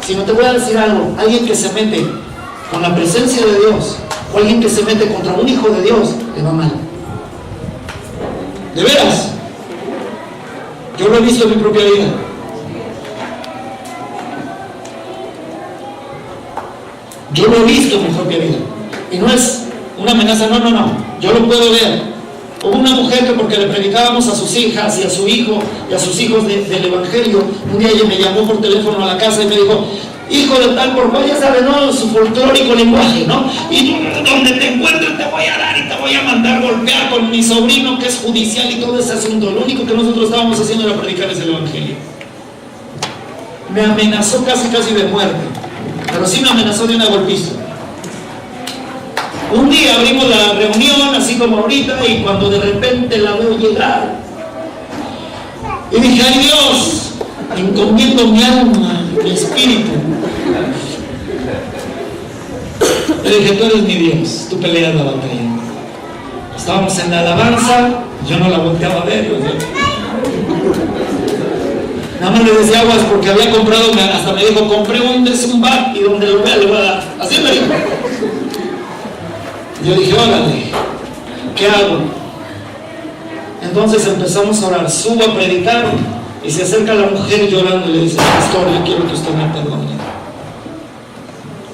Sino te voy a decir algo, alguien que se mete con la presencia de Dios o alguien que se mete contra un hijo de Dios, le va mal. De veras, yo lo he visto en mi propia vida. Yo lo he visto en mi propia vida. Y no es una amenaza, no. Yo lo puedo ver. Hubo una mujer que, porque le predicábamos a sus hijas y a su hijo y a sus hijos del evangelio, un día ella me llamó por teléfono a la casa y me dijo: hijo de tal por cual, ya sabe, ¿no? Su folclórico lenguaje, ¿no? Y donde te encuentres te voy a dar y te voy a mandar golpear con mi sobrino que es judicial y todo ese asunto. Lo único que nosotros estábamos haciendo era predicarles el evangelio. Me amenazó casi de muerte, pero sí me amenazó de una golpiza. Un día abrimos la reunión, así como ahorita, y cuando de repente la veo llegar, y dije: ay Dios, encomiendo mi alma, mi espíritu. Le dije: tú eres mi Dios, tú peleas la batalla. Estábamos en la alabanza, yo no la volteaba a ver, nada más le decía aguas porque había comprado, hasta me dijo: compré un bar y donde lo vea le voy a dar. Así me dijo. Yo dije: órale, ¿qué hago? Entonces empezamos a orar, subo a predicar y se acerca la mujer llorando y le dice: pastor, yo quiero que usted me perdone.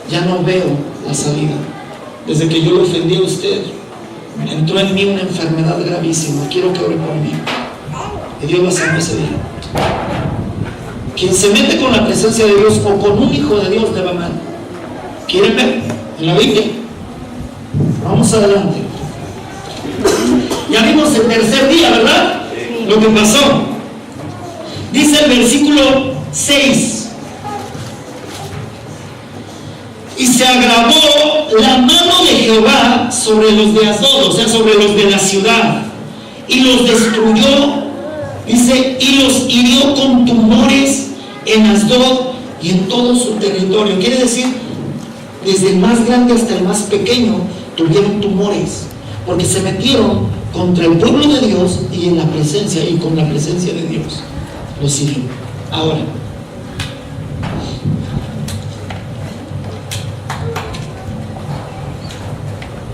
Ya no veo la salida. Desde que yo lo ofendí a usted, entró en mí una enfermedad gravísima. Quiero que ore por mí. Y Dios la sanó ese día. Quien se mete con la presencia de Dios o con un hijo de Dios le va mal. ¿Quieren ver? En la Biblia. Vamos adelante. Ya vimos el tercer día, ¿verdad? Lo que pasó. Dice el versículo 6: y se agravó la mano de Jehová sobre los de Asdod, o sea, sobre los de la ciudad, y los destruyó. Dice: y los hirió con tumores en Asdod y en todo su territorio. Quiere decir, desde el más grande hasta el más pequeño tuvieron tumores, porque se metieron contra el pueblo de Dios y en la presencia, y con la presencia de Dios los hirió. Ahora,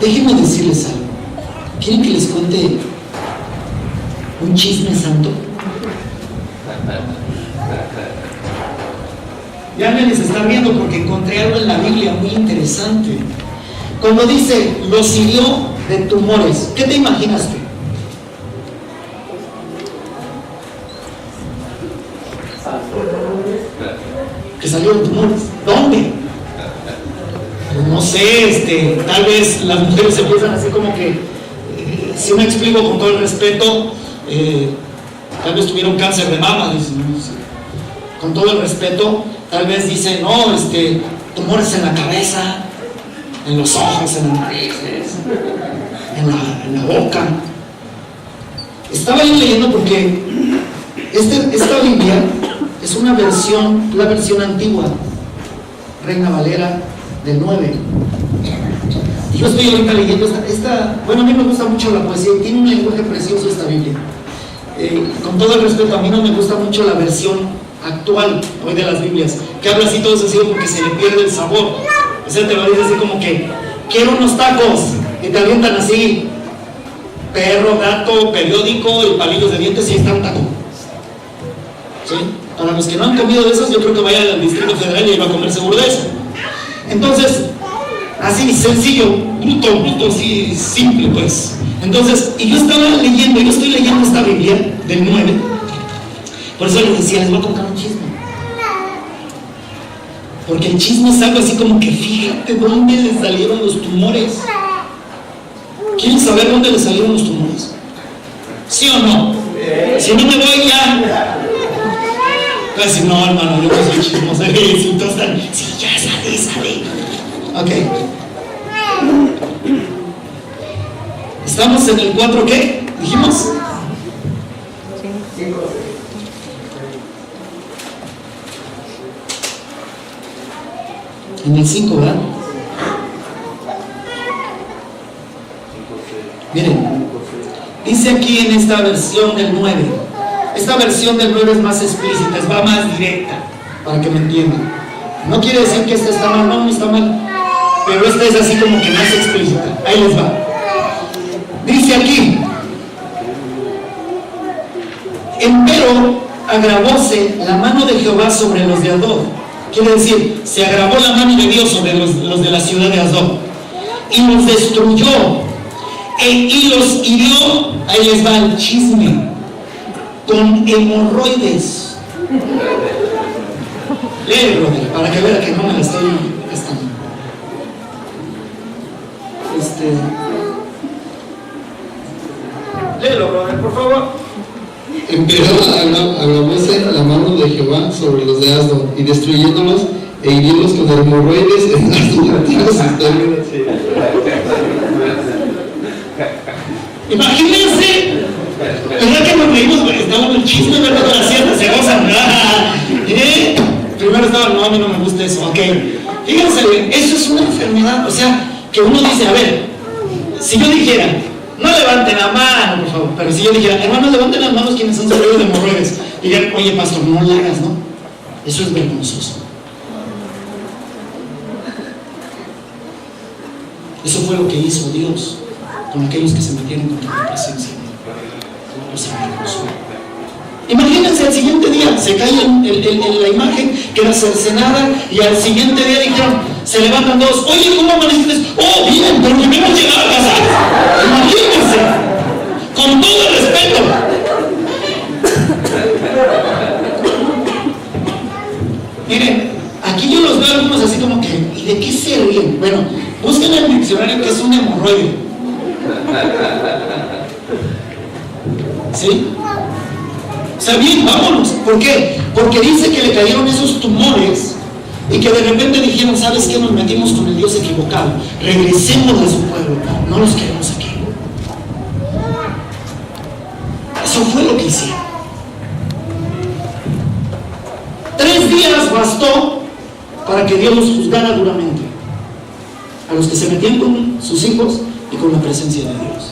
déjenme decirles algo. ¿Quieren que les cuente un chisme santo? Ya me les están viendo porque encontré algo en la Biblia muy interesante. Cuando dice: los hirió de tumores, ¿qué te imaginaste? Que salieron tumores. ¿Dónde? No sé, tal vez las mujeres empiezan así como que, si me explico con todo el respeto, tal vez tuvieron cáncer de mama, dicen, ¿no? Con todo el respeto, tal vez dicen: no, tumores en la cabeza, en los ojos, en las narices, en la boca. Estaba yo leyendo porque esta Biblia es una versión, la versión antigua, Reina Valera del 9. Y yo estoy ahorita leyendo bueno, a mí me gusta mucho la poesía y tiene un lenguaje precioso esta Biblia. Con todo el respeto, a mí no me gusta mucho la versión actual hoy de las Biblias, que habla así todo sencillo porque se le pierde el sabor. O sea, te lo dice así como que: quiero unos tacos, y te avientan así perro, gato, periódico y palillos de dientes, y ahí está un taco. ¿Sí? Para los que no han comido de esos, yo creo que vayan al Distrito Federal y va a comer seguro de eso. Entonces, así sencillo, bruto, así simple, pues. Entonces, y yo estoy leyendo esta Biblia del 9. Por eso les decía: les voy a contar un chisme. Porque el chisme es algo así como que fíjate dónde le salieron los tumores. ¿Quieren saber dónde le salieron los tumores? ¿Sí o no? Si no me voy ya. Casi no, hermano, yo no soy chismoso. Sí, ya salí. Ok. Estamos en el 4, ¿qué? ¿Dijimos? En el 5, ¿verdad? Miren, dice aquí en esta versión del 9. Esta versión del 9 es más explícita, va más directa, para que me entiendan. No quiere decir que esta está mal, no está mal, pero esta es así como que más explícita. Ahí les va. Dice aquí: empero agravóse la mano de Jehová sobre los de Asdod. Quiere decir, se agravó la mano de Dios sobre los de la ciudad de Asdod y los destruyó, y los hirió, ahí les va el chisme, con hemorroides. Lee, brother, para que vea que no me la estoy gastando. Léelo, brother, por favor. Empleó a la mano de Jehová sobre los de Asdod, y destruyéndolos e hiriéndolos con hemorroides en las antiguos estadios. Imagínense, ¿verdad que nos reímos? Estaba en el chisme, ¿verdad? De la siesta, se gozan. Primero estaba, no, a mí no me gusta eso, ok. Fíjense, eso es una enfermedad, o sea, que uno dice, a ver, si yo dijera, no levanten la mano, por favor, pero si yo dijera, hermanos, levanten las manos quienes han sufrido de hemorroides, dirían, oye, pastor, no lo hagas, ¿no? Eso es vergonzoso. Eso fue lo que hizo Dios con aquellos que se metieron contra la presencia de Dios. Los avergonzó. Imagínense, al siguiente día se cae la imagen, queda cercenada, y al siguiente día dijeron, se levantan todos, oye, ¿cómo amaneciste? Oh, bien, pero primero llegar a casa. Imagínense, con todo el respeto. Miren, aquí yo los veo algunos así como que, ¿y de qué se ríen? Bueno, busquen en el diccionario que es un hemorroide. ¿Sí? O sea, bien, vámonos. ¿Por qué? Porque dice que le cayeron esos tumores y que de repente dijeron, ¿sabes qué? Nos metimos con el Dios equivocado. Regresemos a su pueblo. No los queremos aquí. Eso fue lo que hicieron. 3 días bastó para que Dios los juzgara duramente a los que se metían con sus hijos y con la presencia de Dios.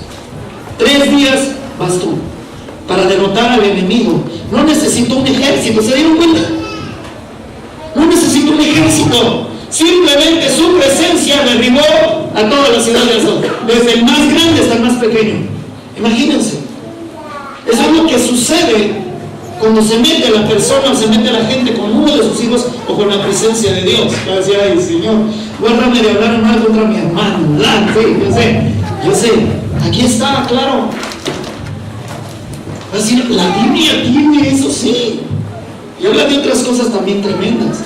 3 días bastó para derrotar al enemigo. No necesitó un ejército, ¿se dieron cuenta? No necesitó un ejército. Simplemente su presencia derribó a toda la ciudad de Asdod, desde el más grande hasta el más pequeño. Imagínense. Eso es lo que sucede cuando se mete la persona o se mete la gente con uno de sus hijos o con la presencia de Dios. Va a decir, ay, Señor, guárdame de hablar mal contra mi hermano. Sí, yo sé. Aquí está, claro. Va a decir, la Biblia tiene eso, sí. Y habla de otras cosas también tremendas.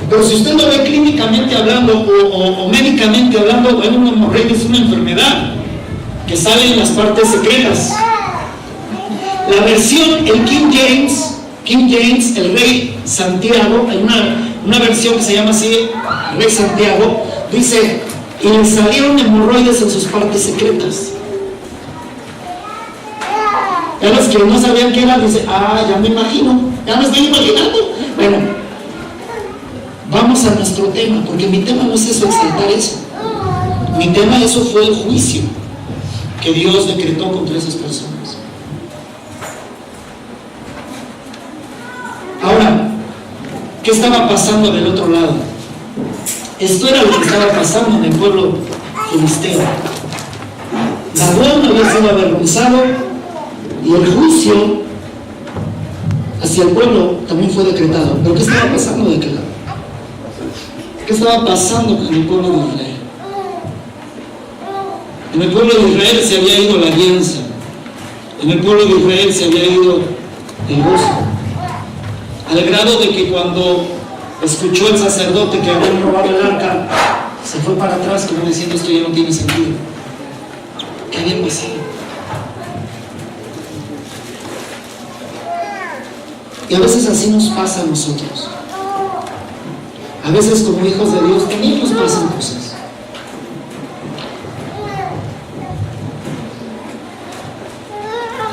Pero si usted lo ve clínicamente hablando o médicamente hablando, bueno, una hemorroide es una enfermedad que sale en las partes secretas. La versión, el King James, el rey Santiago, hay una versión que se llama así, rey Santiago, dice, y le salieron hemorroides en sus partes secretas. Ya los que no sabían qué era, dice, ya me imagino, ya me estoy imaginando. Bueno, vamos a nuestro tema, porque mi tema no es eso, exaltar eso. Mi tema, eso fue el juicio que Dios decretó contra esas personas. Ahora, ¿qué estaba pasando del otro lado? Esto era lo que estaba pasando en el pueblo filisteo. Dagón había sido avergonzado y el juicio hacia el pueblo también fue decretado. ¿Pero qué estaba pasando de aquel lado? ¿Qué estaba pasando con el pueblo de Israel? En el pueblo de Israel se había ido la alianza. En el pueblo de Israel se había ido el gozo. Al grado de que cuando escuchó el sacerdote que habían robado el arca, se fue para atrás como diciendo, esto ya no tiene sentido. ¿Qué había pasado? Y a veces así nos pasa a nosotros. A veces como hijos de Dios también nos pasan cosas.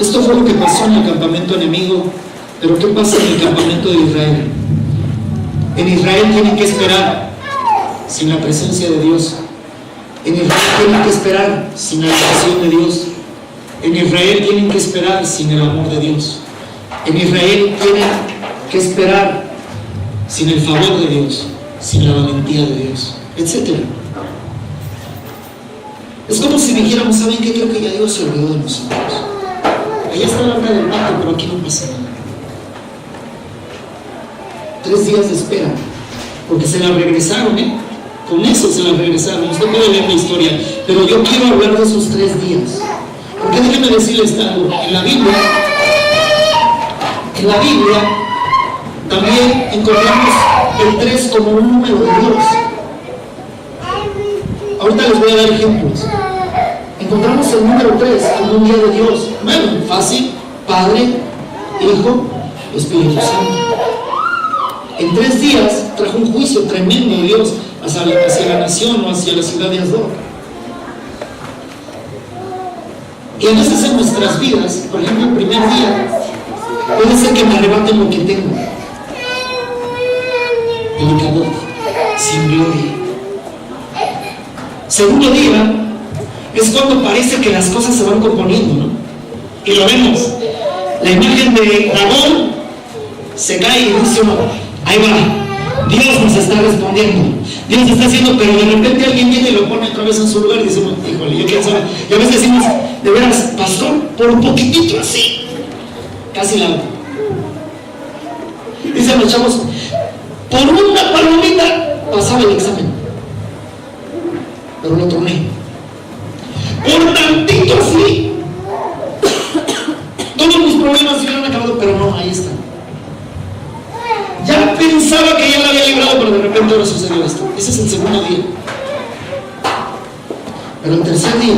Esto fue lo que pasó en el campamento enemigo. Pero ¿qué pasa en el campamento de Israel? En Israel tienen que esperar sin la presencia de Dios. En Israel tienen que esperar sin la oración de Dios. En Israel tienen que esperar sin el amor de Dios. En Israel tienen que esperar sin el favor de Dios, sin la valentía de Dios, etc. Es como si dijéramos, ¿saben qué? Creo que ya Dios se olvidó de nosotros. Allá está la arca del pacto, pero aquí no pasa nada. 3 días de espera, porque se la regresaron, Con eso se la regresaron. Usted puede leer la historia, pero yo quiero hablar de esos 3 días. Porque déjeme decirles algo. En la Biblia también encontramos el 3 como un número de Dios. Ahorita les voy a dar ejemplos. Encontramos el número 3 como un día de Dios. Bueno, fácil: Padre, Hijo, Espíritu Santo. En 3 días trajo un juicio tremendo de Dios hacia la nación o hacia la ciudad de Asdod. Y a veces en nuestras vidas, por ejemplo, el primer día, puede ser que me arrebaten lo que tengo. Pecador, sin gloria. Segundo día es cuando parece que las cosas se van componiendo, ¿no? Y lo vemos. La imagen de Dagón se cae y dice uno: ahí va, Dios nos está respondiendo, Dios está haciendo, pero de repente alguien viene y lo pone otra vez en su lugar y dice: híjole, yo quiero saber. Y a veces decimos: de veras, pastor, por un poquitito así, casi la hago. Dicen los chavos: por una palomita pasaba el examen, pero lo troné. Por tantito así, todos mis problemas se hubieran acabado, pero no, ahí está. Ya pensaba que ya la había librado, pero de repente ahora sucedió esto. Ese es el segundo día. Pero el tercer día,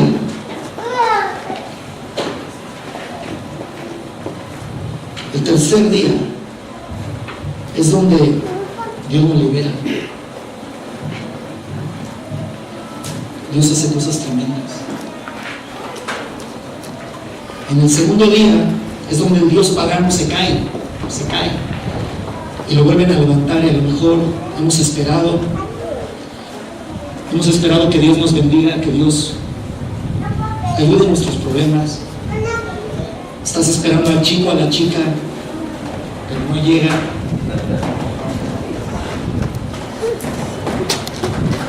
es donde Dios nos libera. Dios hace cosas tremendas. En el segundo día es donde el Dios pagano se cae y lo vuelven a levantar, y a lo mejor hemos esperado que Dios nos bendiga, que Dios ayude en nuestros problemas. Estás esperando al chico, a la chica, pero no llega.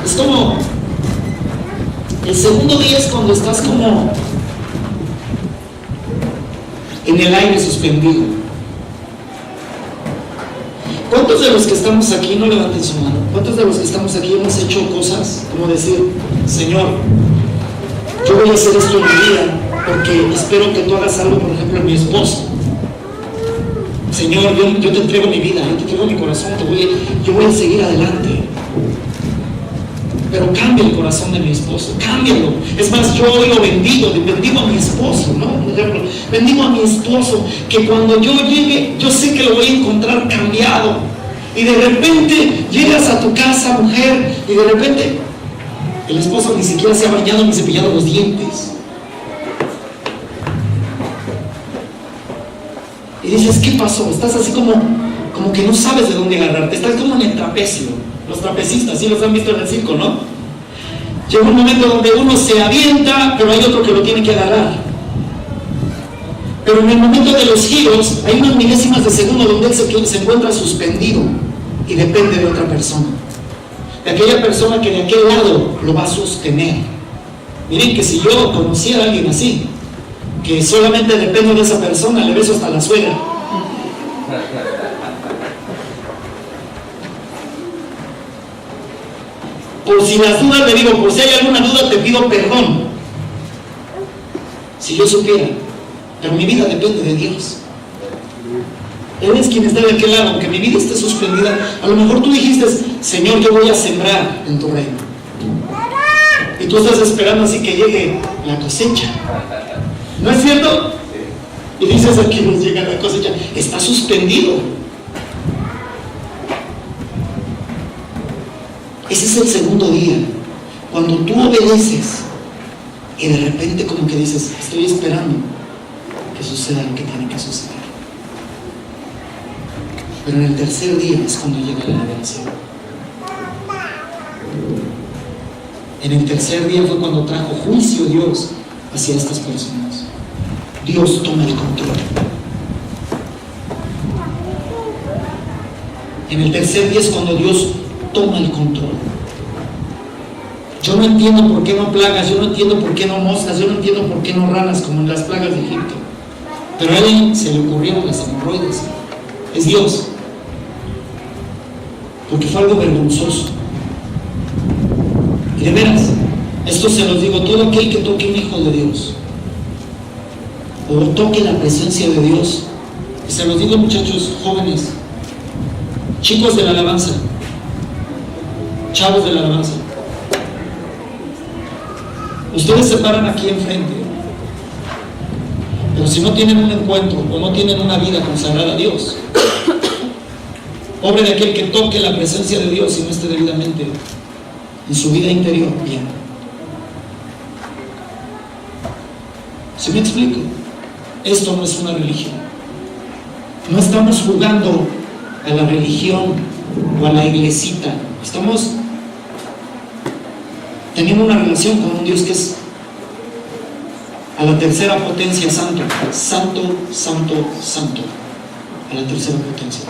Es como el segundo día es cuando estás como en el aire suspendido. ¿Cuántos de los que estamos aquí, no levanten su mano, cuántos de los que estamos aquí hemos hecho cosas como decir: Señor, yo voy a hacer esto en mi vida porque espero que tú hagas algo, por ejemplo, en mi esposo? Señor, yo te entrego mi vida, yo te entrego mi corazón, yo voy a seguir adelante. Pero cambia el corazón de mi esposo, cámbialo. Es más, yo hoy lo bendigo a mi esposo, ¿no? Por ejemplo, bendigo a mi esposo, que cuando yo llegue, yo sé que lo voy a encontrar cambiado. Y de repente llegas a tu casa, mujer, y de repente el esposo ni siquiera se ha bañado ni cepillado los dientes. Y dices: ¿qué pasó? Estás así como que no sabes de dónde agarrarte. Estás como en el trapecio. Los trapecistas, sí los han visto en el circo, ¿no? Llega un momento donde uno se avienta, pero hay otro que lo tiene que agarrar. Pero en el momento de los giros, hay unas milésimas de segundo donde él se encuentra suspendido y depende de otra persona. De aquella persona que de aquel lado lo va a sostener. Miren que si yo conociera a alguien así, que solamente dependo de esa persona, le beso hasta la suegra. Por si las dudas le digo, por si hay alguna duda te pido perdón. Si yo supiera, pero mi vida depende de Dios. Él es quien está de aquel lado, aunque mi vida esté suspendida. A lo mejor tú dijiste: Señor, yo voy a sembrar en tu reino. Y tú estás esperando así que llegue la cosecha. ¿No es cierto? Y dices: aquí nos llega la cosecha. Está suspendido. Ese es el segundo día, cuando tú obedeces y de repente como que dices: estoy esperando que suceda lo que tiene que suceder. Pero en el tercer día es cuando llega la liberación. En el tercer día fue cuando trajo juicio Dios hacia estas personas. Dios toma el control. En el tercer día es cuando Dios toma el control. Yo no entiendo por qué no plagas, yo no entiendo por qué no moscas, yo no entiendo por qué no ranas como en las plagas de Egipto. Pero a él se le ocurrieron las hemorroides. Es Dios. Porque fue algo vergonzoso. Y de veras, esto se los digo, todo aquel que toque un hijo de Dios o toque la presencia de Dios, y se los digo, muchachos jóvenes, chicos de la alabanza, chavos de la alabanza, ustedes se paran aquí enfrente, pero si no tienen un encuentro o no tienen una vida consagrada a Dios, pobre de aquel que toque la presencia de Dios y no esté debidamente en su vida interior bien. ¿Sí me explico? Esto no es una religión. No estamos jugando a la religión o a la iglesita. Estamos teniendo una relación con un Dios que es a la tercera potencia santo. Santo, santo, santo. A la tercera potencia.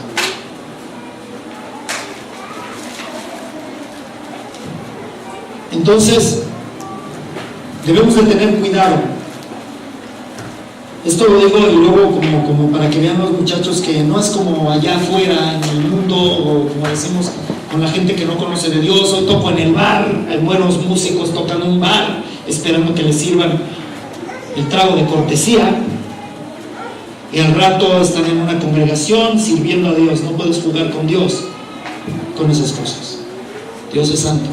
Entonces, debemos de tener cuidado. Esto lo digo y luego como para que vean los muchachos que no es como allá afuera en el mundo, o como decimos con la gente que no conoce de Dios. Hoy toco en el bar, hay buenos músicos tocan en un bar esperando que les sirvan el trago de cortesía, y al rato están en una congregación sirviendo a Dios. No puedes jugar con Dios con esas cosas. Dios es santo.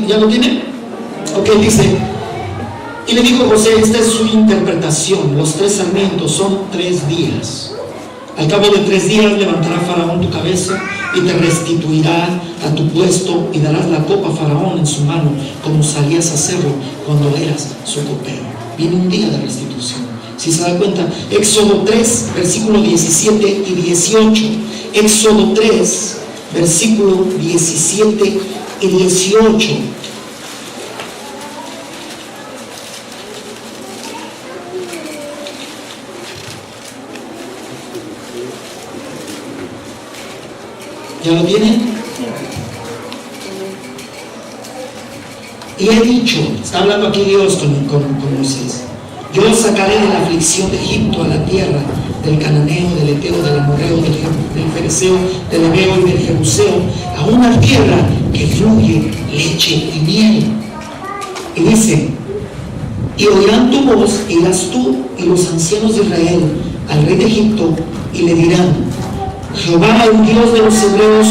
¿Ya lo tiene? Ok, dice: y le dijo José, esta es su interpretación, los 3 sarmientos son 3 días. Al cabo de 3 días levantará Faraón tu cabeza y te restituirá a tu puesto, y darás la copa a Faraón en su mano, como salías a hacerlo cuando eras su copero. Viene un día de restitución. Si se da cuenta, Éxodo 3, versículo 17 y 18. Éxodo 3, versículo 17 y 18. ¿Ya lo tienen? Y he dicho, está hablando aquí Dios con Moisés: yo los sacaré de la aflicción de Egipto a la tierra del cananeo, del eteo, del amorreo, del fereceo, del heveo y del jebuseo, a una tierra que fluye leche y miel. Y dice: y oirán tu voz, irás tú y los ancianos de Israel al rey de Egipto, y le dirán: Jehová, el Dios de los hebreos,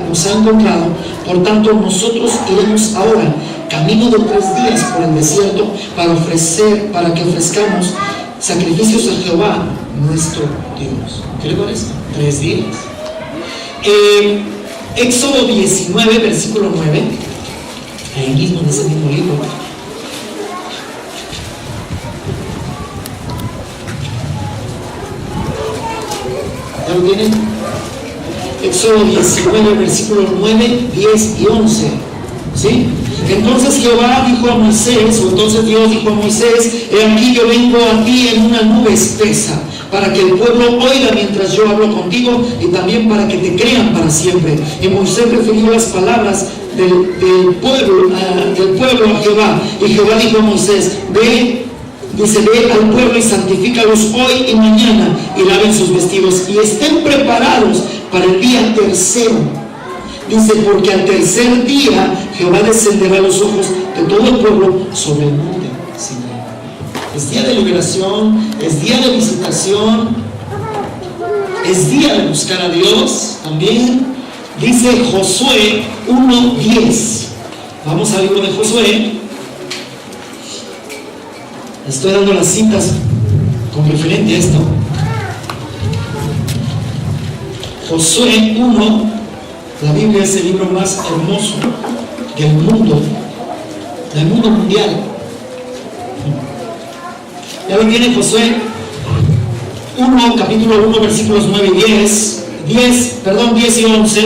nos ha encontrado. Por tanto, nosotros iremos ahora camino de 3 días por el desierto para que ofrezcamos sacrificios a Jehová nuestro Dios. ¿Qué le parece? 3 días. Éxodo 19, versículo 9, ahí mismo en ese mismo libro. ¿Ya lo tienen? Éxodo 19, versículos 9, 10 y 11. ¿Sí? Entonces Jehová dijo a Moisés, o entonces Dios dijo a Moisés: he aquí yo vengo a ti en una nube espesa, para que el pueblo oiga mientras yo hablo contigo, y también para que te crean para siempre. Y Moisés refirió las palabras del pueblo a Jehová. Y Jehová dijo a Moisés: ve al pueblo y santifícalos hoy y mañana, y laven sus vestidos y estén preparados para el día tercero. Dice: porque al tercer día Jehová descenderá los ojos de todo el pueblo sobre el monte Sinaí. Es día de liberación, es día de visitación, es día de buscar a Dios también. Dice Josué 1:10. Vamos al libro de Josué. Estoy dando las citas con referente a esto. Josué 1, la Biblia es el libro más hermoso del mundo mundial. Ya lo tiene Josué 1, capítulo 1, versículos 9 y 10 y 11.